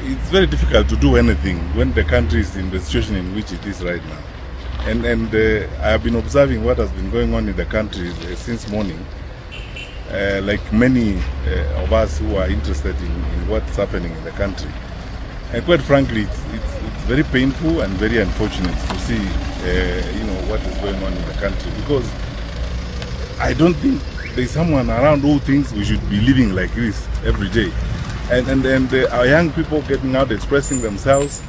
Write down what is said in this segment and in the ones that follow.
It's very difficult to do anything when the country is in the situation in which it is right now. And I have been observing what has been going on in the country since morning. Like many of us who are interested in what's happening in the country. And quite frankly, it's very painful and very unfortunate to see what is going on in the country, because I don't think there's someone around who thinks we should be living like this every day. And our young people getting out, expressing themselves,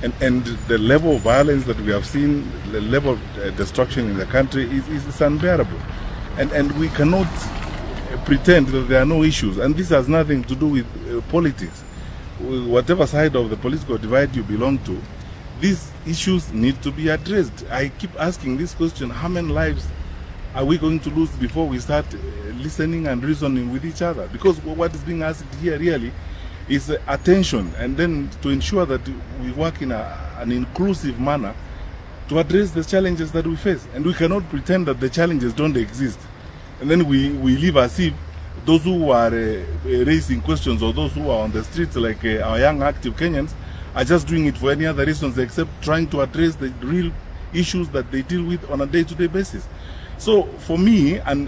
and the level of violence that we have seen, the level of destruction in the country is unbearable. And we cannot pretend that there are no issues. And this has nothing to do with politics. Whatever side of the political divide you belong to, these issues need to be addressed. I keep asking this question: how many lives are we going to lose before we start listening and reasoning with each other? Because what is being asked here really is attention, and then to ensure that we work in an inclusive manner to address the challenges that we face. And we cannot pretend that the challenges don't exist, and then we live as if those who are raising questions, or those who are on the streets, like our young active Kenyans, are just doing it for any other reasons except trying to address the real issues that they deal with on a day-to-day basis. So for me and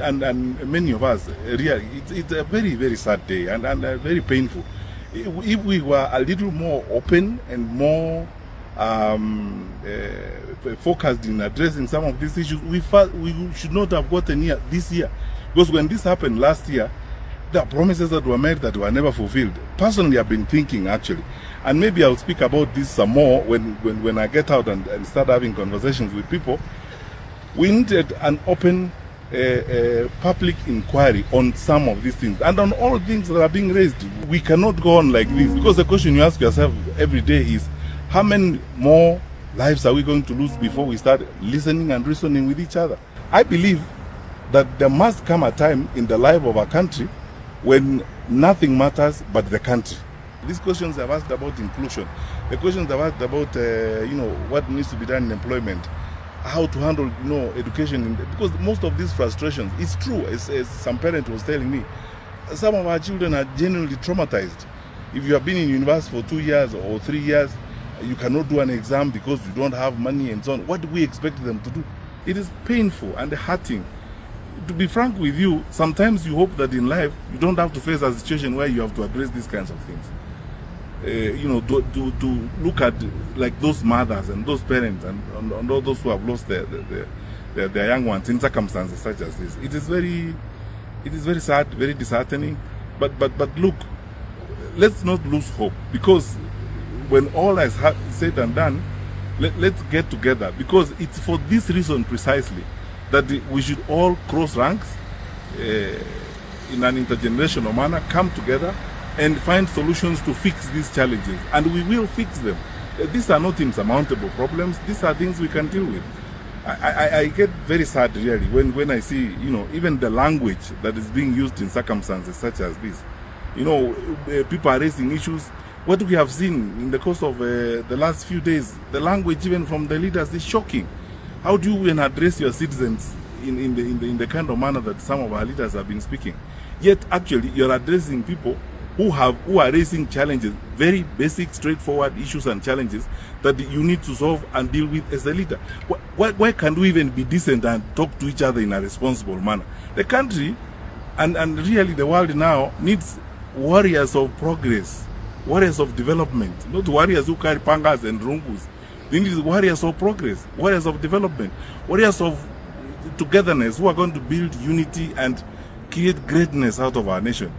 many of us, really, it's a very, very sad day and very painful. If we were a little more open and more focused in addressing some of these issues, we should not have gotten here this year. Because when this happened last year, there are promises that were made that were never fulfilled. Personally, I've been thinking, actually, and maybe I'll speak about this some more when I get out and start having conversations with people. We needed an open public inquiry on some of these things, and on all things that are being raised. We cannot go on like this, because the question you ask yourself every day is, how many more lives are we going to lose before we start listening and reasoning with each other? I believe that there must come a time in the life of our country when nothing matters but the country. These questions I've asked about inclusion, the questions I've asked about what needs to be done in employment, how to handle education, because most of these frustrations, it's true, as some parent was telling me, some of our children are genuinely traumatized. If you have been in university for 2 years or 3 years, you cannot do an exam because you don't have money and so on. What do we expect them to do? It is painful and hurting. To be frank with you, sometimes you hope that in life you don't have to face a situation where you have to address these kinds of things. To look at like those mothers and those parents and all those who have lost their young ones in circumstances such as this. It is very sad, very disheartening. But look, let's not lose hope, because when all is said and done, let's get together, because it's for this reason precisely that we should all cross ranks in an intergenerational manner, come together and find solutions to fix these challenges. And we will fix them. These are not insurmountable problems. These are things we can deal with. I get very sad really when I see even the language that is being used in circumstances such as this. People are raising issues. What we have seen in the course of the last few days, the language even from the leaders is shocking. How do you address your citizens in the kind of manner that some of our leaders have been speaking? Yet actually you're addressing people who are raising challenges, very basic, straightforward issues and challenges that you need to solve and deal with as a leader. Why can't we even be decent and talk to each other in a responsible manner? The country and really the world now needs warriors of progress, warriors of development, not warriors who carry pangas and rungus. They need warriors of progress, warriors of development, warriors of togetherness, who are going to build unity and create greatness out of our nation.